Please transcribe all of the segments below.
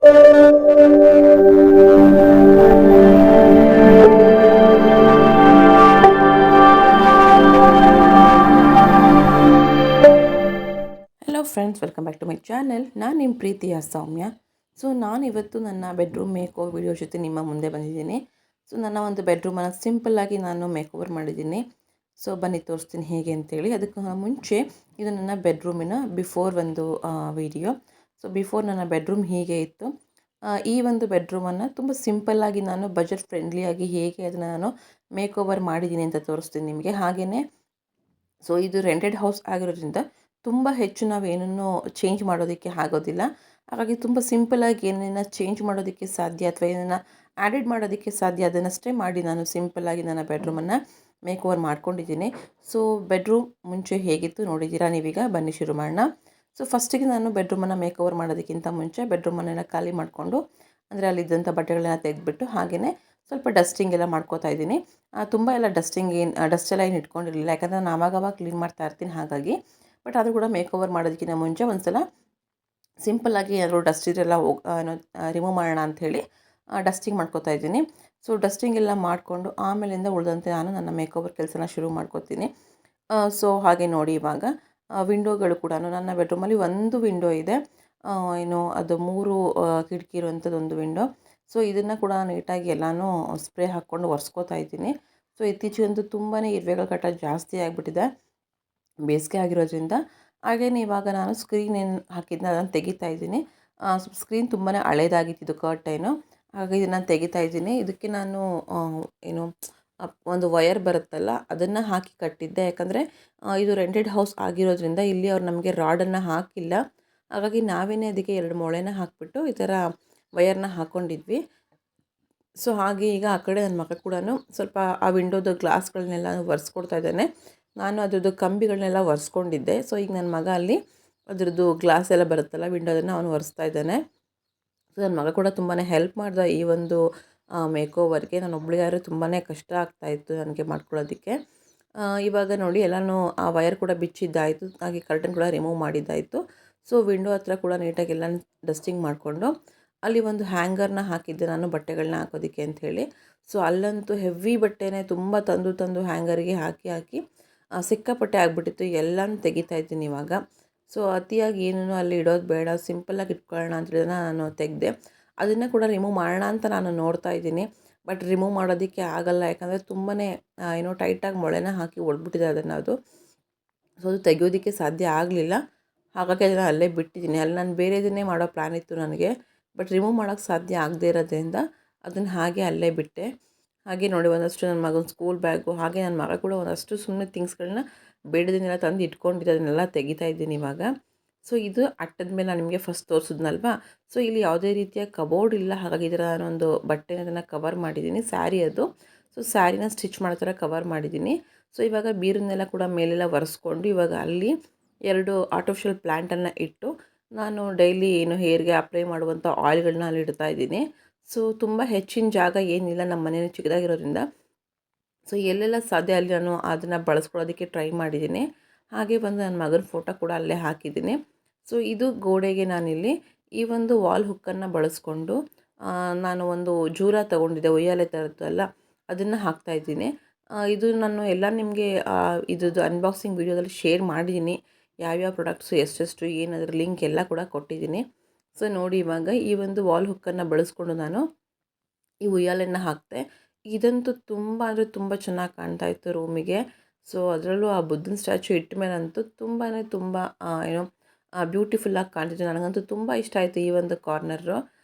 Hello friends, welcome back to my channel. ನಾನು ನಿಮ್ಮ ಪ್ರೀತಿಯ ಸೌಮ್ಯ. ಸೊ ನಾನಿವತ್ತು ನನ್ನ ಬೆಡ್ರೂಮ್ ಮೇಕ್ ಓವರ್ ವಿಡಿಯೋ ಜೊತೆ ನಿಮ್ಮ ಮುಂದೆ ಬಂದಿದ್ದೀನಿ. ಸೊ ನನ್ನ ಒಂದು ಬೆಡ್ರೂಮನ್ನು ಸಿಂಪಲ್ಲಾಗಿ ನಾನು ಮೇಕ್ ಓವರ್ ಮಾಡಿದ್ದೀನಿ. ಸೊ ಬನ್ನಿ ತೋರಿಸ್ತೀನಿ ಹೇಗೆ ಅಂತೇಳಿ. ಅದಕ್ಕೆ ಮುಂಚೆ ಇದು ನನ್ನ ಬೆಡ್ರೂಮಿನ ಬಿಫೋರ್ ಒಂದು ವಿಡಿಯೋ. ಸೊ ಬಿಫೋರ್ ನನ್ನ ಬೆಡ್ರೂಮ್ ಹೀಗೆ ಇತ್ತು. ಈ ಒಂದು ಬೆಡ್ರೂಮನ್ನು ತುಂಬ ಸಿಂಪಲ್ಲಾಗಿ ನಾನು ಬಜೆಟ್ ಫ್ರೆಂಡ್ಲಿಯಾಗಿ ಹೇಗೆ ಅದನ್ನು ನಾನು ಮೇಕ್ ಓವರ್ ಮಾಡಿದ್ದೀನಿ ಅಂತ ತೋರಿಸ್ತೀನಿ ನಿಮಗೆ. ಹಾಗೆಯೇ ಸೊ ಇದು ರೆಂಟೆಡ್ ಹೌಸ್ ಆಗಿರೋದ್ರಿಂದ ತುಂಬ ಹೆಚ್ಚು ನಾವೇನನ್ನು ಚೇಂಜ್ ಮಾಡೋದಕ್ಕೆ ಆಗೋದಿಲ್ಲ. ಹಾಗಾಗಿ ತುಂಬ ಸಿಂಪಲ್ಲಾಗಿ ಏನೇನು ಚೇಂಜ್ ಮಾಡೋದಕ್ಕೆ ಸಾಧ್ಯ ಅಥವಾ ಏನನ್ನು ಆ್ಯಡೆಡ್ ಮಾಡೋದಕ್ಕೆ ಸಾಧ್ಯ ಅದನ್ನಷ್ಟೇ ಮಾಡಿ ನಾನು ಸಿಂಪಲ್ಲಾಗಿ ನನ್ನ ಬೆಡ್ರೂಮನ್ನು ಮೇಕ್ ಓವರ್ ಮಾಡ್ಕೊಂಡಿದ್ದೀನಿ. ಸೊ ಬೆಡ್ರೂಮ್ ಮುಂಚೆ ಹೇಗಿತ್ತು ನೋಡಿದ್ದೀರಾ ನೀವೀಗ. ಬನ್ನಿ ಶುರು ಮಾಡೋಣ. ಸೊ ಫಸ್ಟಿಗೆ ನಾನು ಬೆಡ್ರೂಮನ್ನು ಮೇಕ್ ಓವರ್ ಮಾಡೋದಕ್ಕಿಂತ ಮುಂಚೆ ಬೆಡ್ರೂಮನ್ನೆಲ್ಲ ಖಾಲಿ ಮಾಡಿಕೊಂಡು, ಅಂದರೆ ಅಲ್ಲಿದ್ದಂಥ ಬಟ್ಟೆಗಳನ್ನ ತೆಗೆದ್ಬಿಟ್ಟು ಹಾಗೆಯೇ ಸ್ವಲ್ಪ ಡಸ್ಟಿಂಗ್ ಎಲ್ಲ ಮಾಡ್ಕೋತಾ ಇದ್ದೀನಿ. ತುಂಬ ಎಲ್ಲ ಡಸ್ಟ್ ಎಲ್ಲ ಏನು ಇಟ್ಕೊಂಡಿರಲಿಲ್ಲ, ಯಾಕಂದರೆ ನಾನು ಆವಾಗವಾಗ ಕ್ಲೀನ್ ಮಾಡ್ತಾ ಇರ್ತೀನಿ ಹಾಗಾಗಿ. ಬಟ್ ಅದು ಕೂಡ ಮೇಕ್ ಓವರ್ ಮಾಡೋದಕ್ಕಿಂತ ಮುಂಚೆ ಒಂದು ಸಲ ಸಿಂಪಲ್ಲಾಗಿ ಏನಾದರೂ ಡಸ್ಟ್ ಇದೆಲ್ಲ ರಿಮೂವ್ ಮಾಡೋಣ ಅಂಥೇಳಿ ಡಸ್ಟಿಂಗ್ ಮಾಡ್ಕೋತಾ ಇದ್ದೀನಿ. ಸೊ ಡಸ್ಟಿಂಗ್ ಎಲ್ಲ ಮಾಡಿಕೊಂಡು ಆಮೇಲಿಂದ ಉಳಿದಂತೆ ನಾನು ನನ್ನ ಮೇಕ್ ಓವರ್ ಕೆಲಸನ ಶುರು ಮಾಡ್ಕೋತೀನಿ. ಸೊ ಹಾಗೆ ನೋಡಿ, ಇವಾಗ ವಿಂಡೋಗಳು ಕೂಡ ನನ್ನ ಬೆಡ್ರೂಮಲ್ಲಿ ಒಂದು ವಿಂಡೋ ಇದೆ. ಅದು 3 ಕಿಟಕಿ ಇರುವಂಥದ್ದು ಒಂದು ವಿಂಡೋ. ಸೊ ಇದನ್ನು ಕೂಡ ನೀಟಾಗಿ ಎಲ್ಲನೂ ಸ್ಪ್ರೇ ಹಾಕ್ಕೊಂಡು ಒರೆಸ್ಕೋತಾ ಇದ್ದೀನಿ. ಸೊ ಇತ್ತೀಚೆಗಂತೂ ತುಂಬಾ ಇರುವೆಗಳ ಕಾಟ ಜಾಸ್ತಿ ಆಗಿಬಿಟ್ಟಿದೆ ಬೇಸಿಗೆ ಆಗಿರೋದ್ರಿಂದ. ಹಾಗೆಯೇ ಇವಾಗ ನಾನು ಸ್ಕ್ರೀನ್ ಏನು ಹಾಕಿದ್ನ ಅದನ್ನು ತೆಗಿತಾ ಇದ್ದೀನಿ. ಸ್ಕ್ರೀನ್ ತುಂಬಾ ಹಳೇದಾಗಿತ್ತು, ಇದು ಕರ್ಟೈನು. ಹಾಗಾಗಿ ಇದನ್ನು ತೆಗಿತಾ ಇದ್ದೀನಿ. ಇದಕ್ಕೆ ನಾನು ಒಂದು ವಯರ್ ಬರುತ್ತಲ್ಲ ಅದನ್ನು ಹಾಕಿ ಕಟ್ಟಿದ್ದೆ. ಯಾಕಂದರೆ ಇದು ರೆಂಟೆಡ್ ಹೌಸ್ ಆಗಿರೋದ್ರಿಂದ ಇಲ್ಲಿ ಅವ್ರು ನಮಗೆ ರಾಡನ್ನು ಹಾಕಿಲ್ಲ. ಹಾಗಾಗಿ ನಾವೇನೇ ಅದಕ್ಕೆ 2 ಮೊಳೆನ ಹಾಕಿಬಿಟ್ಟು ಈ ಥರ ವಯರ್ನ ಹಾಕ್ಕೊಂಡಿದ್ವಿ. ಸೊ ಹಾಗೆ ಈಗ ಆ ಕಡೆ ನನ್ನ ಮಗ ಕೂಡ ಸ್ವಲ್ಪ ಆ ವಿಂಡೋದು ಗ್ಲಾಸ್ಗಳನ್ನೆಲ್ಲ ಒರೆಸ್ಕೊಡ್ತಾ ಇದ್ದಾನೆ. ನಾನು ಅದ್ರದ್ದು ಕಂಬಿಗಳನ್ನೆಲ್ಲ ಒರೆಸ್ಕೊಂಡಿದ್ದೆ. ಸೊ ಈಗ ನನ್ನ ಮಗ ಅಲ್ಲಿ ಅದ್ರದ್ದು ಗ್ಲಾಸ್ ಎಲ್ಲ ಬರುತ್ತಲ್ಲ ವಿಂಡೋದನ್ನು ಅವನು ಒರೆಸ್ತಾ ಇದ್ದಾನೆ. ಸೊ ನನ್ನ ಮಗ ಕೂಡ ತುಂಬಾ ಹೆಲ್ಪ್ ಮಾಡ್ದೆ ಈ ಒಂದು ಮೇಕ್ ಓವರ್ಗೆ. ನಾನು ಒಬ್ಳಿಗಾದ್ರೆ ತುಂಬಾ ಕಷ್ಟ ಆಗ್ತಾಯಿತ್ತು ನನಗೆ ಮಾಡ್ಕೊಳ್ಳೋದಕ್ಕೆ. ಇವಾಗ ನೋಡಿ ಎಲ್ಲನೂ ಆ ವಯರ್ ಕೂಡ ಬಿಚ್ಚಿದ್ದಾಯಿತು, ಹಾಗೆ ಕರ್ಟನ್ ಕೂಡ ರಿಮೂವ್ ಮಾಡಿದ್ದಾಯಿತು. ಸೊ ವಿಂಡೋ ಹತ್ರ ಕೂಡ ನೀಟಾಗಿ ಎಲ್ಲ ಡಸ್ಟಿಂಗ್ ಮಾಡಿಕೊಂಡು ಅಲ್ಲಿ ಒಂದು ಹ್ಯಾಂಗರ್ನ ಹಾಕಿದ್ದೆ ನಾನು ಬಟ್ಟೆಗಳನ್ನ ಹಾಕೋದಕ್ಕೆ ಅಂಥೇಳಿ. ಸೊ ಅಲ್ಲಂತೂ ಹೆವಿ ಬಟ್ಟೆನೇ ತುಂಬ ತಂದು ಹ್ಯಾಂಗರಿಗೆ ಹಾಕಿ ಸಿಕ್ಕಾಪಟ್ಟೆ ಆಗಿಬಿಟ್ಟಿತ್ತು. ಎಲ್ಲನೂ ತೆಗಿತಾ ಇದ್ದೀನಿ ಇವಾಗ. ಸೊ ಅತಿಯಾಗಿ ಏನೂ ಅಲ್ಲಿ ಇಡೋದು ಬೇಡ, ಸಿಂಪಲ್ಲಾಗಿ ಇಟ್ಕೊಳ್ಳೋಣ ಅಂತೇಳಿ ನಾನು ತೆಗೆದೆ. ಅದನ್ನು ಕೂಡ ರಿಮೂವ್ ಮಾಡೋಣ ಅಂತ ನಾನು ನೋಡ್ತಾ ಇದ್ದೀನಿ. ಬಟ್ ರಿಮೂವ್ ಮಾಡೋದಕ್ಕೆ ಆಗಲ್ಲ, ಯಾಕಂದರೆ ತುಂಬಾ ಟೈಟಾಗಿ ಮೊಳೆನ ಹಾಕಿ ಹೊಡೆದ್ಬಿಟ್ಟಿದೆ ಅದನ್ನು. ಸೊ ಅದು ತೆಗೆಯೋದಕ್ಕೆ ಸಾಧ್ಯ ಆಗಲಿಲ್ಲ. ಹಾಗಾಗಿ ಅದನ್ನು ಅಲ್ಲೇ ಬಿಟ್ಟಿದ್ದೀನಿ. ಅಲ್ಲಿ ನಾನು ಬೇರೆದನ್ನೇ ಮಾಡೋ ಪ್ಲ್ಯಾನ್ ಇತ್ತು ನನಗೆ. ಬಟ್ ರಿಮೂವ್ ಮಾಡೋಕ್ಕೆ ಸಾಧ್ಯ ಆಗದೇ ಇರೋದ್ರಿಂದ ಅದನ್ನು ಹಾಗೆ ಅಲ್ಲೇ ಬಿಟ್ಟೆ. ಹಾಗೆ ನೋಡಿ ಒಂದಷ್ಟು ನನ್ನ ಮಗನ ಸ್ಕೂಲ್ ಬ್ಯಾಗು, ಹಾಗೆ ನನ್ನ ಮಗ ಕೂಡ ಒಂದಷ್ಟು ಸುಮ್ಮನೆ ಥಿಂಗ್ಸ್ಗಳನ್ನ ಬೇಡದನ್ನೆಲ್ಲ ತಂದು ಇಟ್ಕೊಂಡಿದ್ದೆ, ಅದನ್ನೆಲ್ಲ ತೆಗಿತಾ ಇದ್ದೀನಿ ಇವಾಗ. ಸೊ ಇದು ಅಟ್ಟದ ಮೇಲೆ ನಾನು ನಿಮಗೆ ಫಸ್ಟ್ ತೋರಿಸಿದ್ನಲ್ವಾ. ಸೊ ಇಲ್ಲಿ ಯಾವುದೇ ರೀತಿಯ ಕಬೋರ್ಡ್ ಇಲ್ಲ, ಹಾಗಾಗಿ ಇದರ ನಾನೊಂದು ಬಟ್ಟೆನ ಕವರ್ ಮಾಡಿದ್ದೀನಿ, ಸ್ಯಾರಿ ಅದು. ಸೊ ಸ್ಯಾರಿನ ಸ್ಟಿಚ್ ಮಾಡೋ ಥರ ಕವರ್ ಮಾಡಿದ್ದೀನಿ. ಸೊ ಇವಾಗ ಬೀರನ್ನೆಲ್ಲ ಕೂಡ ಮೇಲೆಲ್ಲ ಒರೆಸ್ಕೊಂಡು ಇವಾಗ ಅಲ್ಲಿ 2 ಆರ್ಟಿಫಿಷಿಯಲ್ ಪ್ಲ್ಯಾಂಟನ್ನು ಇಟ್ಟು ನಾನು ಡೈಲಿ ಹೇರ್ಗೆ ಅಪ್ಲೈ ಮಾಡುವಂಥ ಆಯಿಲ್ಗಳನ್ನ ಅಲ್ಲಿ ಇಡ್ತಾ ಇದ್ದೀನಿ. ಸೊ ತುಂಬ ಹೆಚ್ಚಿನ ಜಾಗ ಏನಿಲ್ಲ, ನಮ್ಮ ಮನೆ ಚಿಕ್ಕದಾಗಿರೋದ್ರಿಂದ ಸೊ ಎಲ್ಲೆಲ್ಲ ಸಾಧ್ಯ ಅಲ್ಲಿ ನಾನು ಅದನ್ನು ಬಳಸ್ಕೊಳ್ಳೋದಕ್ಕೆ ಟ್ರೈ ಮಾಡಿದ್ದೀನಿ. ಹಾಗೆ ಬಂದು ನನ್ನ ಮಗನ ಫೋಟೋ ಕೂಡ ಅಲ್ಲೇ ಹಾಕಿದ್ದೀನಿ. ಸೊ ಇದು ಗೋಡೆಗೆ ನಾನಿಲ್ಲಿ ಈ ಒಂದು ವಾಲ್ ಹುಕ್ಕನ್ನು ಬಳಸ್ಕೊಂಡು ನಾನು ಒಂದು ಜೂರ ತೊಗೊಂಡಿದ್ದೆ, ಉಯ್ಯಾಲೆ ಥರದ್ದಲ್ಲ, ಅದನ್ನು ಹಾಕ್ತಾಯಿದ್ದೀನಿ. ಇದು ನಾನು ಎಲ್ಲ ನಿಮಗೆ ಇದ್ರದ್ದು ಅನ್ಬಾಕ್ಸಿಂಗ್ ವೀಡಿಯೋದಲ್ಲಿ ಶೇರ್ ಮಾಡಿದ್ದೀನಿ. ಯಾವ್ಯಾವ ಪ್ರಾಡಕ್ಟ್ಸು ಎಷ್ಟೆಷ್ಟು ಏನದ್ರ ಲಿಂಕ್ ಎಲ್ಲ ಕೂಡ ಕೊಟ್ಟಿದ್ದೀನಿ. ಸೊ ನೋಡಿ, ಇವಾಗ ಈ ಒಂದು ವಾಲ್ ಹುಕ್ಕನ್ನು ಬಳಸ್ಕೊಂಡು ನಾನು ಈ ಉಯ್ಯಾಲೆಯನ್ನು ಹಾಕಿದೆ. ಇದಂತೂ ತುಂಬ ಅಂದರೆ ತುಂಬ ಚೆನ್ನಾಗಿ ಕಾಣ್ತಾಯಿತ್ತು ರೂಮಿಗೆ. ಸೊ ಅದರಲ್ಲೂ ಆ ಬುದ್ಧನ ಸ್ಟ್ಯಾಚು ಇಟ್ಟ ಮೇಲಂತೂ ತುಂಬಾ ಬ್ಯೂಟಿಫುಲ್ಲಾಗಿ ಕಾಣ್ತಿತ್ತು. ನನಗಂತೂ ತುಂಬ ಇಷ್ಟ ಆಯಿತು ಈ ಒಂದು ಕಾರ್ನರು.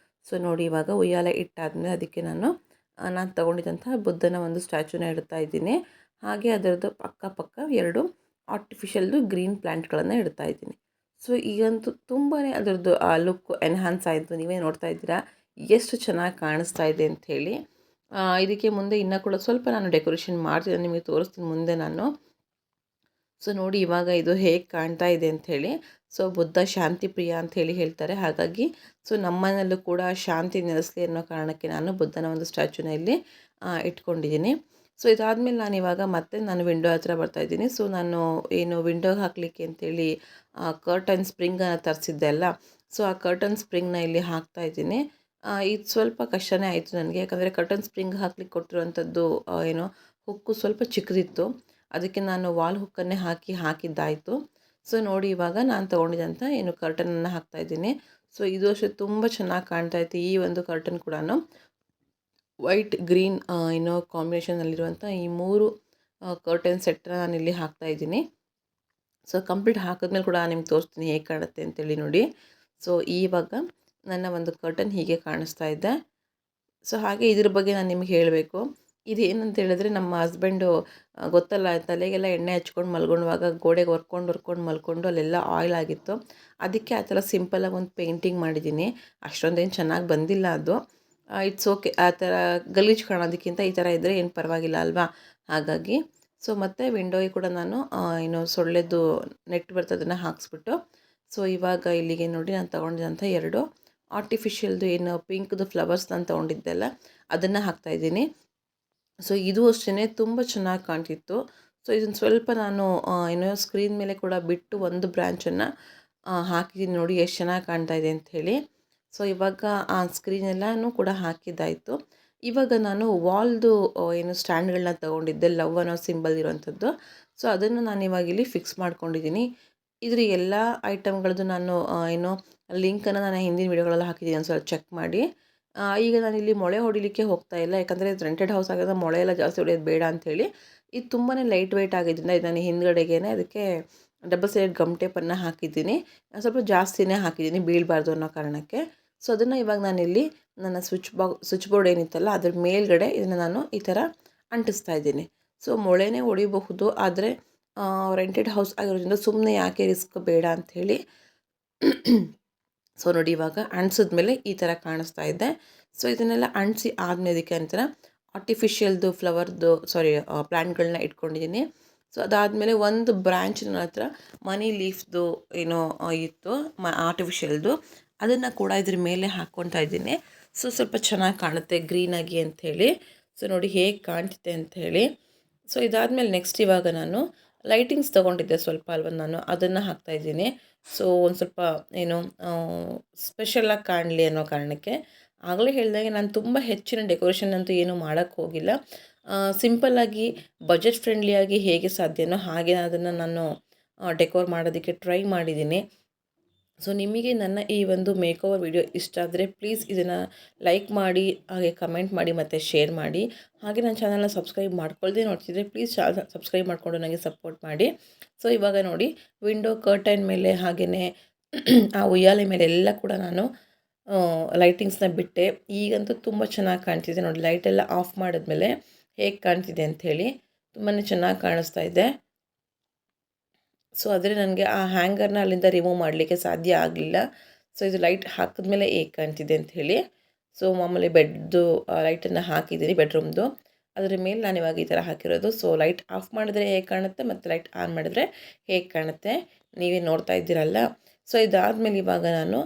ಸೊ ನೋಡಿ, ಇವಾಗ ಉಯ್ಯಾಲೆ ಇಟ್ಟಾದಮೇಲೆ ಅದಕ್ಕೆ ನಾನು ತೊಗೊಂಡಿದ್ದಂತಹ ಬುದ್ಧನ ಒಂದು ಸ್ಟ್ಯಾಚುನ ಇಡ್ತಾ ಇದ್ದೀನಿ. ಹಾಗೆ ಅದರದ್ದು ಪಕ್ಕ 2 ಆರ್ಟಿಫಿಷಿಯಲ್ದು ಗ್ರೀನ್ ಪ್ಲ್ಯಾಂಟ್ಗಳನ್ನು ಇಡ್ತಾ ಇದ್ದೀನಿ. ಸೊ ಈಗಂತೂ ತುಂಬಾ ಅದರದ್ದು ಲುಕ್ ಎನ್ಹಾನ್ಸ್ ಆಯಿತು. ನೀವೇ ನೋಡ್ತಾ ಇದ್ದೀರಾ ಎಷ್ಟು ಚೆನ್ನಾಗಿ ಕಾಣಿಸ್ತಾ ಇದೆ ಅಂಥೇಳಿ. ಇದಕ್ಕೆ ಮುಂದೆ ಇನ್ನೂ ಕೂಡ ಸ್ವಲ್ಪ ನಾನು ಡೆಕೋರೇಷನ್ ಮಾಡ್ತಿದ್ದೆ, ನಿಮಗೆ ತೋರಿಸ್ತೀನಿ ಮುಂದೆ ನಾನು. ಸೊ ನೋಡಿ ಇವಾಗ ಇದು ಹೇಗೆ ಕಾಣ್ತಾ ಇದೆ ಅಂಥೇಳಿ. ಸೊ ಬುದ್ಧ ಶಾಂತಿ ಪ್ರಿಯ ಅಂಥೇಳಿ ಹೇಳ್ತಾರೆ. ಹಾಗಾಗಿ ಸೊ ನಮ್ಮನೆಯಲ್ಲೂ ಕೂಡ ಶಾಂತಿ ನೆಲೆಸಲಿ ಅನ್ನೋ ಕಾರಣಕ್ಕೆ ನಾನು ಬುದ್ಧನ ಒಂದು ಸ್ಟ್ಯಾಚುನ ಇಲ್ಲಿ ಇಟ್ಕೊಂಡಿದ್ದೀನಿ. ಸೊ ಇದಾದಮೇಲೆ ನಾನು ವಿಂಡೋ ಹತ್ರ ಬರ್ತಾಯಿದ್ದೀನಿ. ಸೊ ನಾನು ವಿಂಡೋಗೆ ಹಾಕಲಿಕ್ಕೆ ಅಂಥೇಳಿ ಕರ್ಟನ್ ಸ್ಪ್ರಿಂಗನ್ನು ತರಿಸಿದ್ದೆ ಅಲ್ಲ, ಸೊ ಆ ಕರ್ಟನ್ ಸ್ಪ್ರಿಂಗ್ನ ಇಲ್ಲಿ ಹಾಕ್ತಾ ಇದ್ದೀನಿ. ಇದು ಸ್ವಲ್ಪ ಕಷ್ಟನೇ ಆಯಿತು ನನಗೆ, ಯಾಕಂದರೆ ಕರ್ಟನ್ ಸ್ಪ್ರಿಂಗ್ ಹಾಕ್ಲಿಕ್ಕೆ ಕೊಟ್ಟಿರುವಂಥದ್ದು ಏನೋ ಹುಕ್ಕು ಸ್ವಲ್ಪ ಚಿಕ್ಕದಿತ್ತು. ಅದಕ್ಕೆ ನಾನು ವಾಲ್ ಹುಕ್ಕನ್ನೇ ಹಾಕಿದ್ದಾಯಿತು. ಸೊ ನೋಡಿ, ಇವಾಗ ನಾನು ತೊಗೊಂಡಿದ್ದಂಥ ಏನು ಕರ್ಟನನ್ನು ಹಾಕ್ತಾಯಿದ್ದೀನಿ. ಸೊ ಇದು ಅಷ್ಟೇ ತುಂಬ ಚೆನ್ನಾಗಿ ಕಾಣ್ತಾ ಇತ್ತು. ಈ ಒಂದು ಕರ್ಟನ್ ಕೂಡ ವೈಟ್ ಗ್ರೀನ್ ಏನೋ ಕಾಂಬಿನೇಷನಲ್ಲಿರುವಂಥ ಈ 3 ಕರ್ಟನ್ ಸೆಟ್ನ ನಾನಿಲ್ಲಿ ಹಾಕ್ತಾಯಿದ್ದೀನಿ. ಸೊ ಕಂಪ್ಲೀಟ್ ಹಾಕಿದ್ಮೇಲೆ ಕೂಡ ನಿಮ್ಗೆ ತೋರಿಸ್ತೀನಿ ಹೇಗೆ ಕಾಣುತ್ತೆ ಅಂತೇಳಿ ನೋಡಿ. ಸೊ ಇವಾಗ ನನ್ನ ಒಂದು ಕರ್ಟನ್ ಹೀಗೆ ಕಾಣಿಸ್ತಾ ಇದೆ. ಸೊ ಹಾಗೆ ಇದ್ರ ಬಗ್ಗೆ ನಾನು ನಿಮ್ಗೆ ಹೇಳಬೇಕು. ಇದೇನಂತ ಹೇಳಿದ್ರೆ, ನಮ್ಮ ಹಸ್ಬೆಂಡು ಗೊತ್ತಲ್ಲ, ತಲೆಗೆಲ್ಲ ಎಣ್ಣೆ ಹಚ್ಕೊಂಡು ಮಲ್ಕೊಳ್ಳುವಾಗ ಗೋಡೆಗೆ ಹೊರ್ಕೊಂಡು ಮಲ್ಕೊಂಡು ಅಲ್ಲೆಲ್ಲ ಆಯಿಲ್ ಆಗಿತ್ತು. ಅದಕ್ಕೆ ಆ ಥರ ಸಿಂಪಲಾಗಿ ಒಂದು ಪೇಂಟಿಂಗ್ ಮಾಡಿದ್ದೀನಿ. ಅಷ್ಟೊಂದೇನು ಚೆನ್ನಾಗಿ ಬಂದಿಲ್ಲ ಅದು. It's okay. ಆ ಥರ ಗಲೀಜು ಕಾಣೋದಕ್ಕಿಂತ ಈ ಥರ ಇದ್ದರೆ ಏನು ಪರವಾಗಿಲ್ಲ ಅಲ್ವಾ? ಹಾಗಾಗಿ ಸೊ ಮತ್ತು ವಿಂಡೋಗೆ ಕೂಡ ನಾನು ಏನು ಸೊಳ್ಳೆದು ನೆಟ್ ಬರ್ತದೆ, ಅದನ್ನು ಹಾಕಿಸ್ಬಿಟ್ಟು ಸೊ ಇವಾಗ ಇಲ್ಲಿಗೆ ನೋಡಿ, ನಾನು ತೊಗೊಂಡಿದ್ದಂಥ 2 ಆರ್ಟಿಫಿಷಿಯಲ್ದು ಏನು ಪಿಂಕ್ದು ಫ್ಲವರ್ಸ್ ನಾನು ತೊಗೊಂಡಿದ್ದೆಲ್ಲ ಅದನ್ನು ಹಾಕ್ತಾಯಿದ್ದೀನಿ. ಸೊ ಇದು ಅಷ್ಟೇ ತುಂಬ ಚೆನ್ನಾಗಿ ಕಾಣ್ತಿತ್ತು. ಸೊ ಇದನ್ನು ಸ್ವಲ್ಪ ನಾನು ಏನೋ ಸ್ಕ್ರೀನ್ ಮೇಲೆ ಕೂಡ ಬಿಟ್ಟು ಒಂದು ಬ್ರ್ಯಾಂಚನ್ನು ಹಾಕಿದ್ದೀನಿ. ನೋಡಿ ಎಷ್ಟು ಚೆನ್ನಾಗಿ ಕಾಣ್ತಾ ಇದೆ ಅಂಥೇಳಿ. ಸೊ ಇವಾಗ ಆ ಸ್ಕ್ರೀನೆಲ್ಲನೂ ಕೂಡ ಹಾಕಿದ್ದಾಯಿತು. ಇವಾಗ ನಾನು ವಾಲ್ದು ಏನು ಸ್ಟ್ಯಾಂಡ್ಗಳನ್ನ ತೊಗೊಂಡಿದ್ದೆ, ಲವ್ ಅನ್ನೋ ಸಿಂಬಲ್ ಇರೋವಂಥದ್ದು. ಸೊ ಅದನ್ನು ನಾನು ಇವಾಗ ಇಲ್ಲಿ ಫಿಕ್ಸ್ ಮಾಡ್ಕೊಂಡಿದ್ದೀನಿ. ಇದ್ರ ಎಲ್ಲ ಐಟಮ್ಗಳದ್ದು ನಾನು ಏನು ಲಿಂಕನ್ನು ನಾನು ಹಿಂದಿನ ವೀಡಿಯೋಗಳೆಲ್ಲ ಹಾಕಿದ್ದೀನಿ, ಒಂದು ಸ್ವಲ್ಪ ಚೆಕ್ ಮಾಡಿ. ಈಗ ನಾನಿಲ್ಲಿ ಮೊಳೆ ಹೊಡಿಲಿಕ್ಕೆ ಹೋಗ್ತಾ ಇಲ್ಲ, ಯಾಕಂದರೆ ಇದು ರೆಂಟೆಡ್ ಹೌಸ್ ಆಗೋದ್ರಿಂದ ಮೊಳೆ ಎಲ್ಲ ಜಾಸ್ತಿ ಹೊಡೆಯೋದು ಬೇಡ ಅಂಥೇಳಿ. ಇದು ತುಂಬಾ ಲೈಟ್ ವೆಯ್ಟ್ ಆಗಿದ್ದರಿಂದ ಇದು ನಾನು ಹಿಂದ್ಗಡೆಗೇ ಅದಕ್ಕೆ ಡಬಲ್ ಸೈಡೆಡ್ ಗಮ್ ಟೇಪನ್ನು ಹಾಕಿದ್ದೀನಿ. ಸ್ವಲ್ಪ ಜಾಸ್ತಿನೇ ಹಾಕಿದ್ದೀನಿ, ಬೀಳಬಾರ್ದು ಅನ್ನೋ ಕಾರಣಕ್ಕೆ. ಸೊ ಅದನ್ನು ಇವಾಗ ನಾನಿಲ್ಲಿ ನನ್ನ ಸ್ವಿಚ್ ಬೋರ್ಡ್ ಏನಿತ್ತಲ್ಲ ಅದ್ರ ಮೇಲ್ಗಡೆ ಇದನ್ನು ನಾನು ಈ ಥರ ಅಂಟಿಸ್ತಾ ಇದ್ದೀನಿ. ಸೊ ಮೊಳೆನೇ ಹೊಡಿಬಹುದು, ಆದರೆ ರೆಂಟೆಡ್ ಹೌಸ್ ಆಗಿರೋದ್ರಿಂದ ಸುಮ್ಮನೆ ಯಾಕೆ ರಿಸ್ಕ್ ಬೇಡ ಅಂಥೇಳಿ. ಸೊ ನೋಡಿ, ಇವಾಗ ಅಂಟಿಸಿದ್ಮೇಲೆ ಈ ಥರ ಕಾಣಿಸ್ತಾ ಇದೆ. ಸೊ ಇದನ್ನೆಲ್ಲ ಅಂಟಿಸಿ ಆದಮೇಲೆ ಇದಕ್ಕೆ ಅಂತರ ಆರ್ಟಿಫಿಷಿಯಲ್ದು ಪ್ಲ್ಯಾಂಟ್ಗಳನ್ನ ಇಟ್ಕೊಂಡಿದ್ದೀನಿ. ಸೊ ಅದಾದಮೇಲೆ ಒಂದು ಬ್ರ್ಯಾಂಚ್ ನನ್ನ ಹತ್ರ ಮನಿ ಲೀಫ್ದು ಏನೋ ಇತ್ತು, ಆರ್ಟಿಫಿಷಿಯಲ್ದು, ಅದನ್ನು ಕೂಡ ಇದ್ರ ಮೇಲೆ ಹಾಕ್ಕೊತಾ ಇದ್ದೀನಿ. ಸೊ ಸ್ವಲ್ಪ ಚೆನ್ನಾಗಿ ಕಾಣುತ್ತೆ ಗ್ರೀನಾಗಿ ಅಂಥೇಳಿ. ಸೊ ನೋಡಿ ಹೇಗೆ ಕಾಣ್ತಿದೆ ಅಂಥೇಳಿ. ಸೊ ಇದಾದಮೇಲೆ ನೆಕ್ಸ್ಟ್ ಇವಾಗ ನಾನು ಲೈಟಿಂಗ್ಸ್ ತೊಗೊಂಡಿದ್ದೆ ಸ್ವಲ್ಪ ಅಲ್ವ, ನಾನು ಅದನ್ನು ಹಾಕ್ತಾಯಿದ್ದೀನಿ. ಸೊ ಒಂದು ಸ್ವಲ್ಪ ಏನು ಸ್ಪೆಷಲಾಗಿ ಕಾಣಲಿ ಅನ್ನೋ ಕಾರಣಕ್ಕೆ. ಆಗಲೇ ಹೇಳಿದಾಗೆ ನಾನು ತುಂಬ ಹೆಚ್ಚಿನ ಡೆಕೋರೇಷನ್ ಅಂತೂ ಏನೂ ಮಾಡೋಕ್ಕೆ ಹೋಗಿಲ್ಲ. ಸಿಂಪಲ್ಲಾಗಿ ಬಜೆಟ್ ಫ್ರೆಂಡ್ಲಿಯಾಗಿ ಹೇಗೆ ಸಾಧ್ಯನೋ ಹಾಗೆ ಅದನ್ನು ನಾನು ಡೆಕೋರ್ ಮಾಡೋದಕ್ಕೆ ಟ್ರೈ ಮಾಡಿದ್ದೀನಿ. ಸೊ ನಿಮಗೆ ನನ್ನ ಈ ಒಂದು ಮೇಕೋವರ್ ವಿಡಿಯೋ ಇಷ್ಟ ಆದರೆ ಪ್ಲೀಸ್ ಇದನ್ನು ಲೈಕ್ ಮಾಡಿ, ಹಾಗೆ ಕಮೆಂಟ್ ಮಾಡಿ ಮತ್ತು ಶೇರ್ ಮಾಡಿ. ಹಾಗೆ ನನ್ನ ಚಾನಲ್ನ ಸಬ್ಸ್ಕ್ರೈಬ್ ಮಾಡ್ಕೊಳ್ಳದೆ ನೋಡ್ತಿದ್ರೆ ಪ್ಲೀಸ್ ಸಬ್ಸ್ಕ್ರೈಬ್ ಮಾಡಿಕೊಂಡು ನನಗೆ ಸಪೋರ್ಟ್ ಮಾಡಿ. ಸೊ ಇವಾಗ ನೋಡಿ, ವಿಂಡೋ ಕರ್ಟನ್ ಮೇಲೆ ಹಾಗೆಯೇ ಆ ಉಯ್ಯಾಲೆ ಮೇಲೆ ಎಲ್ಲ ಕೂಡ ನಾನು ಲೈಟಿಂಗ್ಸ್ನ ಬಿಟ್ಟೆ. ಈಗಂತೂ ತುಂಬ ಚೆನ್ನಾಗಿ ಕಾಣ್ತಿದೆ ನೋಡಿ, ಲೈಟೆಲ್ಲ ಆಫ್ ಮಾಡಿದ್ಮೇಲೆ ಹೇಗೆ ಕಾಣ್ತಿದೆ ಅಂಥೇಳಿ ತುಂಬಾ ಚೆನ್ನಾಗಿ ಕಾಣಿಸ್ತಾ ಇದೆ. ಸೊ ಆದರೆ ನನಗೆ ಆ ಹ್ಯಾಂಗರ್ನ ಅಲ್ಲಿಂದ ರಿಮೂವ್ ಮಾಡಲಿಕ್ಕೆ ಸಾಧ್ಯ ಆಗಲಿಲ್ಲ. ಸೊ ಇದು ಲೈಟ್ ಹಾಕಿದ್ಮೇಲೆ ಹೇಗೆ ಕಾಣ್ತಿದೆ ಅಂಥೇಳಿ. ಸೊ ಮಾಮೂಲಿ ಬೆಡ್ದು ಲೈಟನ್ನು ಹಾಕಿದ್ದೀನಿ, ಬೆಡ್ರೂಮ್ದು. ಅದರ ಮೇಲೆ ನಾನು ಇವಾಗ ಈ ಥರ ಹಾಕಿರೋದು. ಸೊ ಲೈಟ್ ಆಫ್ ಮಾಡಿದ್ರೆ ಹೇಗೆ ಕಾಣುತ್ತೆ ಮತ್ತು ಲೈಟ್ ಆನ್ ಮಾಡಿದ್ರೆ ಹೇಗೆ ಕಾಣುತ್ತೆ ನೀವೇ ನೋಡ್ತಾ ಇದ್ದೀರಲ್ಲ. ಸೊ ಇದಾದಮೇಲೆ ಇವಾಗ ನಾನು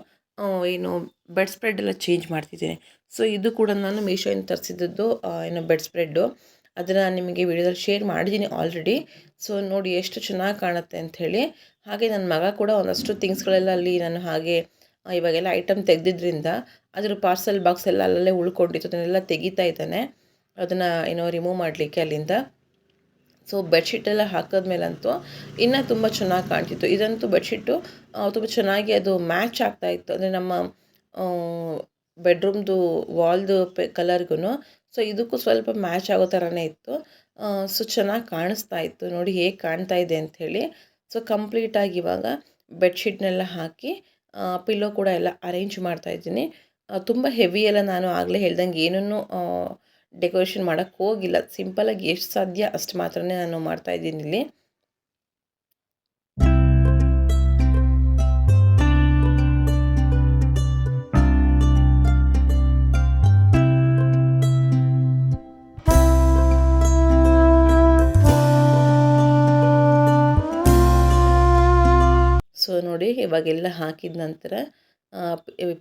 ಏನು ಬೆಡ್ ಸ್ಪ್ರೆಡ್ಡೆಲ್ಲ ಚೇಂಜ್ ಮಾಡ್ತಿದ್ದೀನಿ. ಸೊ ಇದು ಕೂಡ ನಾನು ಮೀಶೋಯಿಂದ ತರಿಸಿದ್ದು ಏನು ಬೆಡ್ ಸ್ಪ್ರೆಡ್ಡು. ಅದನ್ನು ನಿಮಗೆ ವಿಡಿಯೋದಲ್ಲಿ ಶೇರ್ ಮಾಡಿದ್ದೀನಿ ಆಲ್ರೆಡಿ. ಸೊ ನೋಡಿ ಎಷ್ಟು ಚೆನ್ನಾಗಿ ಕಾಣುತ್ತೆ ಅಂಥೇಳಿ. ಹಾಗೆ ನನ್ನ ಮಗ ಕೂಡ ಒಂದಷ್ಟು ಥಿಂಗ್ಸ್ಗಳೆಲ್ಲ ಅಲ್ಲಿ ನಾನು ಹಾಗೆ ಇವಾಗೆಲ್ಲ ಐಟಮ್ ತೆಗೆದಿದ್ದರಿಂದ ಅದರ ಪಾರ್ಸೆಲ್ ಬಾಕ್ಸ್ ಎಲ್ಲ ಅಲ್ಲಲ್ಲೇ ಉಳ್ಕೊಂಡಿತ್ತು, ಅದನ್ನೆಲ್ಲ ತೆಗಿತಾ ಇದ್ದಾನೆ, ಅದನ್ನು ಏನೋ ರಿಮೂವ್ ಮಾಡಲಿಕ್ಕೆ ಅಲ್ಲಿಂದ. ಸೊ ಬೆಡ್ಶೀಟೆಲ್ಲ ಹಾಕಿದ್ಮೇಲಂತೂ ಇನ್ನೂ ತುಂಬ ಚೆನ್ನಾಗಿ ಕಾಣ್ತಿತ್ತು. ಇದಂತೂ ಬೆಡ್ಶೀಟು ತುಂಬ ಚೆನ್ನಾಗಿ ಅದು ಮ್ಯಾಚ್ ಆಗ್ತಾಯಿತ್ತು, ಅಂದರೆ ನಮ್ಮ ಬೆಡ್ರೂಮ್ದು ವಾಲ್ದು ಕಲರ್ಗೂ ಸೊ ಇದಕ್ಕೂ ಸ್ವಲ್ಪ ಮ್ಯಾಚ್ ಆಗೋ ಥರನೇ ಇತ್ತು. ಸೊ ಚೆನ್ನಾಗಿ ಕಾಣಿಸ್ತಾ ಇತ್ತು. ನೋಡಿ ಹೇಗೆ ಕಾಣ್ತಾ ಇದೆ ಅಂಥೇಳಿ. ಸೊ ಕಂಪ್ಲೀಟಾಗಿ ಇವಾಗ ಬೆಡ್ಶೀಟ್ನೆಲ್ಲ ಹಾಕಿ ಪಿಲ್ಲೋ ಕೂಡ ಎಲ್ಲ ಅರೇಂಜ್ ಮಾಡ್ತಾಯಿದ್ದೀನಿ. ತುಂಬ ಹೆವಿ ಎಲ್ಲ ನಾನು ಆಗಲೇ ಹೇಳ್ದಂಗೆ ಏನೂ ಡೆಕೋರೇಷನ್ ಮಾಡೋಕ್ಕೆ ಹೋಗಿಲ್ಲ. ಸಿಂಪಲಾಗಿ ಎಷ್ಟು ಸಾಧ್ಯ ಅಷ್ಟು ಮಾತ್ರನೇ ನಾನು ಮಾಡ್ತಾಯಿದ್ದೀನಿ ಇಲ್ಲಿ. ಸೊ ನೋಡಿ ಇವಾಗೆಲ್ಲ ಹಾಕಿದ ನಂತರ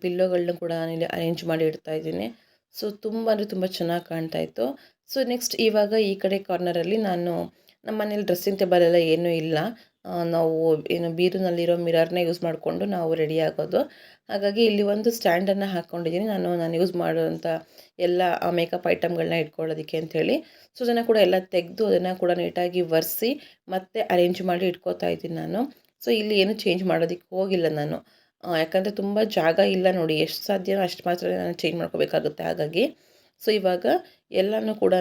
ಪಿಲ್ಲೋಗಳನ್ನ ಕೂಡ ನಾನಿಲ್ಲಿ ಅರೇಂಜ್ ಮಾಡಿ ಇಡ್ತಾಯಿದ್ದೀನಿ. ಸೊ ತುಂಬ ಅಂದರೆ ತುಂಬ ಚೆನ್ನಾಗಿ ಕಾಣ್ತಾಯಿತ್ತು. ಸೊ ನೆಕ್ಸ್ಟ್ ಇವಾಗ ಈ ಕಡೆ ಕಾರ್ನರಲ್ಲಿ ನಾನು ನಮ್ಮ ಮನೇಲಿ ಡ್ರೆಸ್ಸಿಂಗ್ ಟೇಬಲ್ ಎಲ್ಲ ಏನೂ ಇಲ್ಲ. ನಾವು ಏನು ಬೀರುನಲ್ಲಿರೋ ಮಿರರ್ನ ಯೂಸ್ ಮಾಡಿಕೊಂಡು ನಾವು ರೆಡಿ ಆಗೋದು. ಹಾಗಾಗಿ ಇಲ್ಲಿ ಒಂದು ಸ್ಟ್ಯಾಂಡನ್ನು ಹಾಕ್ಕೊಂಡಿದ್ದೀನಿ ನಾನು ಯೂಸ್ ಮಾಡುವಂಥ ಎಲ್ಲ ಮೇಕಪ್ ಐಟಮ್ಗಳನ್ನ ಇಟ್ಕೊಳ್ಳೋದಕ್ಕೆ ಅಂಥೇಳಿ. ಸೊ ಅದನ್ನು ಕೂಡ ಎಲ್ಲ ತೆಗೆದು ಅದನ್ನು ಕೂಡ ನೀಟಾಗಿ ಒರೆಸಿ ಮತ್ತೆ ಅರೇಂಜ್ ಮಾಡಿ ಇಟ್ಕೋತಾ ಇದ್ದೀನಿ ನಾನು. ಸೊ ಇಲ್ಲಿ ಏನು ಚೇಂಜ್ ಮಾಡೋದಕ್ಕೆ ಹೋಗಿಲ್ಲ ನಾನು. ಯಾಕಂದರೆ ತುಂಬ ಜಾಗ ಇಲ್ಲ ನೋಡಿ, ಎಷ್ಟು ಸಾಧ್ಯವೋ ಅಷ್ಟು ಮಾತ್ರ ನಾನು ಚೇಂಜ್ ಮಾಡ್ಕೋಬೇಕಾಗುತ್ತೆ. ಹಾಗಾಗಿ ಸೊ ಇವಾಗ ಎಲ್ಲನೂ ಕೂಡ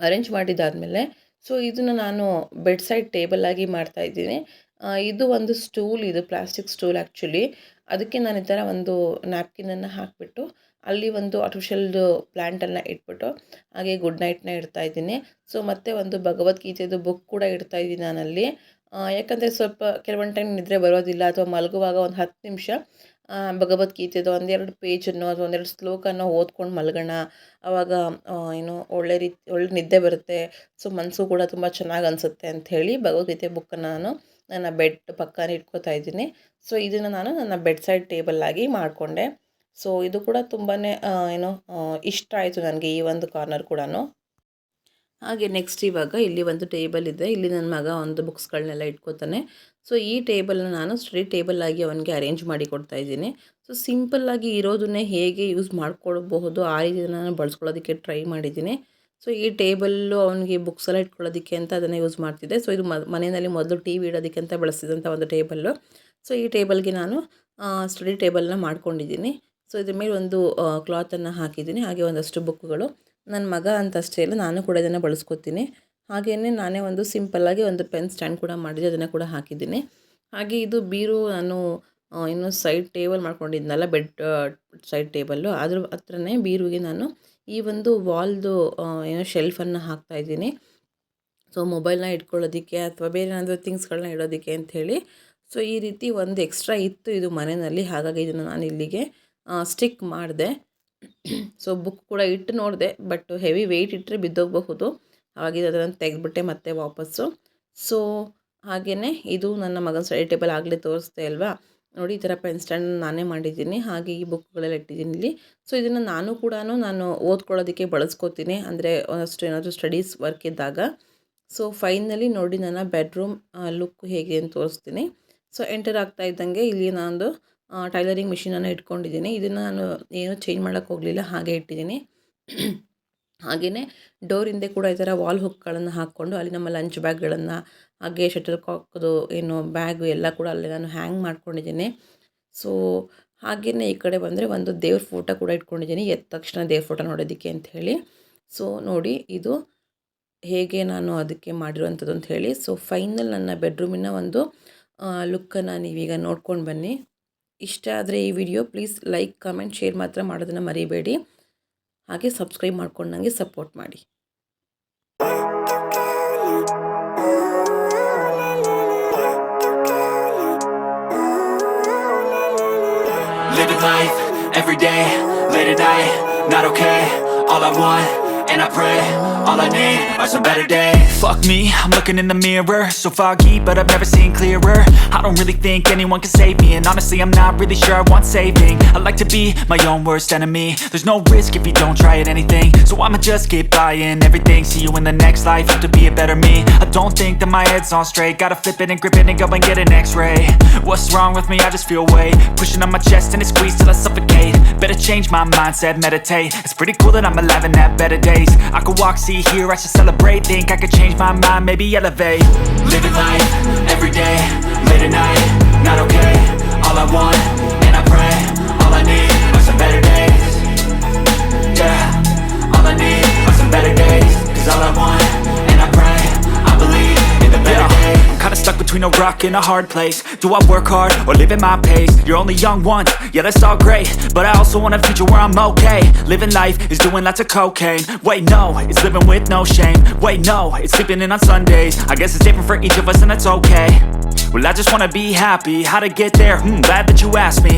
ಅರೇಂಜ್ ಮಾಡಿದ್ದಾದಮೇಲೆ ಸೊ ಇದನ್ನು ನಾನು ಬೆಡ್ ಸೈಡ್ ಟೇಬಲ್ ಆಗಿ ಮಾಡ್ತಾಯಿದ್ದೀನಿ. ಇದು ಒಂದು ಸ್ಟೂಲ್, ಇದು ಪ್ಲಾಸ್ಟಿಕ್ ಸ್ಟೂಲ್ ಆ್ಯಕ್ಚುಲಿ. ಅದಕ್ಕೆ ನಾನು ಈ ಥರ ಒಂದು ನ್ಯಾಪ್ಕಿನನ್ನು ಹಾಕಿಬಿಟ್ಟು ಅಲ್ಲಿ ಒಂದು ಆರ್ಟಿಫಿಷಿಯಲ್ದು ಪ್ಲ್ಯಾಂಟನ್ನು ಇಟ್ಬಿಟ್ಟು ಹಾಗೆ ಗುಡ್ ನೈಟ್ನ ಇಡ್ತಾಯಿದ್ದೀನಿ. ಸೊ ಮತ್ತು ಒಂದು ಭಗವದ್ಗೀತೆದು ಬುಕ್ ಕೂಡ ಇಡ್ತಾಯಿದ್ದೀನಿ ನಾನಲ್ಲಿ. ಯಾಕಂದರೆ ಸ್ವಲ್ಪ ಕೆಲವೊಂದು ಟೈಮ್ ನಿದ್ರೆ ಬರೋದಿಲ್ಲ ಅಥವಾ ಮಲಗುವಾಗ ಒಂದು 10 ನಿಮಿಷ ಭಗವದ್ಗೀತೆದು ಒಂದೆರಡು ಪೇಜನ್ನು ಅಥವಾ ಒಂದೆರಡು ಶ್ಲೋಕನ ಓದ್ಕೊಂಡು ಮಲಗೋಣ. ಆವಾಗ ಒಳ್ಳೆ ನಿದ್ದೆ ಬರುತ್ತೆ. ಸೊ ಮನಸ್ಸು ಕೂಡ ತುಂಬ ಚೆನ್ನಾಗಿ ಅನಿಸುತ್ತೆ ಅಂಥೇಳಿ ಭಗವದ್ಗೀತೆ ಬುಕ್ಕನ್ನು ನಾನು ನನ್ನ ಬೆಡ್ ಪಕ್ಕನೇ ಇಟ್ಕೋತಾ ಇದ್ದೀನಿ. ಸೊ ಇದನ್ನು ನಾನು ನನ್ನ ಬೆಡ್ ಸೈಡ್ ಟೇಬಲ್ ಆಗಿ ಮಾಡಿಕೊಂಡೆ. ಸೊ ಇದು ಕೂಡ ತುಂಬಾ ಇಷ್ಟ ಆಯಿತು ನನಗೆ, ಈ ಒಂದು ಕಾರ್ನರ್ ಕೂಡ. ಹಾಗೆ ನೆಕ್ಸ್ಟ್ ಇವಾಗ ಇಲ್ಲಿ ಒಂದು ಟೇಬಲ್ ಇದೆ. ಇಲ್ಲಿ ನನ್ನ ಮಗ ಒಂದು ಬುಕ್ಸ್ಗಳನ್ನೆಲ್ಲ ಇಟ್ಕೋತಾನೆ. ಸೊ ಈ ಟೇಬಲ್ನ ನಾನು ಸ್ಟಡಿ ಟೇಬಲ್ ಆಗಿ ಅವನಿಗೆ ಅರೇಂಜ್ ಮಾಡಿ ಕೊಡ್ತಾ ಇದ್ದೀನಿ. ಸೊ ಸಿಂಪಲ್ಲಾಗಿ ಇರೋದನ್ನೇ ಹೇಗೆ ಯೂಸ್ ಮಾಡ್ಕೊಳ್ಬಹುದು ಆ ರೀತಿ ನಾನು ಬಳಸ್ಕೊಳ್ಳೋದಕ್ಕೆ ಟ್ರೈ ಮಾಡಿದ್ದೀನಿ. ಸೊ ಈ ಟೇಬಲ್ಲು ಅವನಿಗೆ ಬುಕ್ಸ್ ಎಲ್ಲ ಇಟ್ಕೊಳ್ಳೋದಕ್ಕೆ ಅಂತ ಅದನ್ನು ಯೂಸ್ ಮಾಡ್ತಿದ್ದೆ. ಸೊ ಇದು ಮನೆಯಲ್ಲಿ ಮೊದಲು ಟಿ ವಿ ಇಡೋದಕ್ಕೆ ಅಂತ ಬಳಸ್ತಿದ್ದಂಥ ಒಂದು ಟೇಬಲ್ಲು. ಸೊ ಈ ಟೇಬಲ್ಗೆ ನಾನು ಸ್ಟಡಿ ಟೇಬಲ್ನ ಮಾಡ್ಕೊಂಡಿದ್ದೀನಿ. ಸೊ ಇದ್ರ ಮೇಲೆ ಒಂದು ಕ್ಲಾತನ್ನು ಹಾಕಿದ್ದೀನಿ. ಹಾಗೆ ಒಂದಷ್ಟು ಬುಕ್ಗಳು. ನನ್ನ ಮಗ ಅಂತಷ್ಟೇ ಇಲ್ಲ, ನಾನು ಕೂಡ ಇದನ್ನು ಬಳಸ್ಕೊತೀನಿ. ಹಾಗೆಯೇ ನಾನೇ ಒಂದು ಸಿಂಪಲ್ಲಾಗಿ ಒಂದು ಪೆನ್ ಸ್ಟ್ಯಾಂಡ್ ಕೂಡ ಮಾಡಿದ್ದೆ, ಅದನ್ನು ಕೂಡ ಹಾಕಿದ್ದೀನಿ. ಹಾಗೆ ಇದು ಬೀರು ನಾನು ಸೈಡ್ ಟೇಬಲ್ ಮಾಡ್ಕೊಂಡಿದ್ನಲ್ಲ, ಬೆಡ್ ಸೈಡ್ ಟೇಬಲ್ಲು, ಅದ್ರ ಹತ್ರನೇ ಬೀರುಗೆ ನಾನು ಈ ಒಂದು ವಾಲ್ದು ಶೆಲ್ಫನ್ನು ಹಾಕ್ತಾಯಿದ್ದೀನಿ. ಸೊ ಮೊಬೈಲ್ನ ಇಟ್ಕೊಳ್ಳೋದಕ್ಕೆ ಅಥವಾ ಬೇರೆ ಏನಾದರೂ ಥಿಂಗ್ಸ್ಗಳನ್ನ ಇಡೋದಕ್ಕೆ ಅಂಥೇಳಿ. ಸೊ ಈ ರೀತಿ ಒಂದು ಎಕ್ಸ್ಟ್ರಾ ಇತ್ತು ಇದು ಮನೆಯಲ್ಲಿ. ಹಾಗಾಗಿ ಇದನ್ನು ನಾನು ಇಲ್ಲಿಗೆ ಸ್ಟಿಕ್ ಮಾಡಿದೆ. ಸೊ ಬುಕ್ ಕೂಡ ಇಟ್ಟು ನೋಡಿದೆ, ಬಟ್ ಹೆವಿ ವೆಯ್ಟ್ ಇಟ್ಟರೆ ಬಿದ್ದೋಗಬಹುದು. ಹಾಗಾಗಿ ಅದನ್ನು ತೆಗೆದುಬಿಟ್ಟೆ ಮತ್ತೆ ವಾಪಸ್ಸು. ಸೊ ಹಾಗೆಯೇ ಇದು ನನ್ನ ಮಗನ ಸ್ಟಡಿ ಟೇಬಲ್ ಆಗಲೇ ತೋರಿಸ್ದೆ ಅಲ್ವಾ, ನೋಡಿ ಈ ಥರ ಪೆನ್ ಸ್ಟ್ಯಾಂಡ್ ನಾನೇ ಮಾಡಿದ್ದೀನಿ. ಹಾಗೆ ಈ ಬುಕ್ಗಳೆಲ್ಲ ಇಟ್ಟಿದ್ದೀನಿ ಇಲ್ಲಿ. ಸೊ ಇದನ್ನು ನಾನು ಓದ್ಕೊಳ್ಳೋದಕ್ಕೆ ಬಳಸ್ಕೊತೀನಿ, ಅಂದರೆ ಒಂದಷ್ಟು ಏನಾದರೂ ಸ್ಟಡೀಸ್ ವರ್ಕ್ ಇದ್ದಾಗ. ಸೊ ಫೈನಲಿ ನೋಡಿ ನನ್ನ ಬೆಡ್ರೂಮ್ ಲುಕ್ ಹೇಗೆ ಅಂತ ತೋರಿಸ್ತೀನಿ. ಸೊ ಎಂಟರ್ ಆಗ್ತಾ ಇದ್ದಂಗೆ ಇಲ್ಲಿ ನಾನೊಂದು ಟೈಲರಿಂಗ್ ಮಿಷಿನನ್ನು ಇಟ್ಕೊಂಡಿದ್ದೀನಿ. ಇದನ್ನು ನಾನು ಏನೂ ಚೇಂಜ್ ಮಾಡೋಕ್ಕೆ ಹೋಗಲಿಲ್ಲ, ಹಾಗೆ ಇಟ್ಟಿದ್ದೀನಿ. ಹಾಗೆಯೇ ಡೋರ್ ಹಿಂದೆ ಕೂಡ ಈ ಥರ ವಾಲ್ ಹುಕ್ಗಳನ್ನು ಹಾಕ್ಕೊಂಡು ಅಲ್ಲಿ ನಮ್ಮ ಲಂಚ್ ಬ್ಯಾಗ್ಗಳನ್ನು ಹಾಗೆ ಶಟಲ್ ಕಾಕ್ದು ಬ್ಯಾಗು ಎಲ್ಲ ಕೂಡ ಅಲ್ಲಿ ನಾನು ಹ್ಯಾಂಗ್ ಮಾಡ್ಕೊಂಡಿದ್ದೀನಿ. ಸೊ ಹಾಗೆಯೇ ಈ ಕಡೆ ಬಂದರೆ ಒಂದು ದೇವ್ರ ಫೋಟೋ ಕೂಡ ಇಟ್ಕೊಂಡಿದ್ದೀನಿ, ಎದ್ದ ತಕ್ಷಣ ದೇವ್ರ ಫೋಟೋ ನೋಡೋದಕ್ಕೆ ಅಂಥೇಳಿ. ಸೊ ನೋಡಿ ಇದು ಹೇಗೆ ನಾನು ಅದಕ್ಕೆ ಮಾಡಿರುವಂಥದ್ದು ಅಂತ ಹೇಳಿ. ಸೊ ಫೈನಲ್ ನನ್ನ ಬೆಡ್ರೂಮಿನ ಒಂದು ಲುಕ್ಕನ್ನು ನೀವೀಗ ನೋಡ್ಕೊಂಡು ಬನ್ನಿ. ಇಷ್ಟ ಆದರೆ ಈ video please like, comment, share ಮಾತ್ರ ಮಾಡೋದನ್ನು ಮರಿಬೇಡಿ. ಹಾಗೆ ಸಬ್ಸ್ಕ್ರೈಬ್ ಮಾಡ್ಕೊಂಡು ನನಗೆ ಸಪೋರ್ಟ್ ಮಾಡಿ. Living life, every day, late at night, not okay. All I want, and I pray, all I need are some better days. Fuck me, I'm looking in the mirror, so foggy, but I've never seen clearer. I don't really think anyone can save me, and honestly I'm not really sure I want saving. I like to be my own worst enemy. There's no risk if you don't try at anything, so I'ma just keep buying everything. See you in the next life, have to be a better me. I don't think that my head's on straight, gotta flip it and grip it and go and get an x-ray. What's wrong with me? I just feel weight pushing on my chest and it squeezes till I suffocate. Better change my mindset, meditate. It's pretty cool that I'm alive and have better days. I could walk, see, hear, I should celebrate. Think I could change my mind, maybe elevate. Living life, every day, late at night, not okay. All I want, and I pray, all I need are some better days. Yeah, all I need are some better days. Cause all I want, and I pray, I believe in the better days. I'm kinda stuck between a rock and a hard place. Do I work hard or live at my pace? You're only young once, yeah that's all great, but I also want a future where I'm okay. Living life is doing lots of cocaine. Wait no, it's living with no shame. Wait no, it's sleeping in on Sundays. I guess it's different for each of us and that's okay. Well I just wanna be happy, how to get there? Glad that you asked me.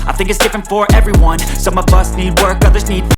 I think it's different for everyone. Some of us need work, others need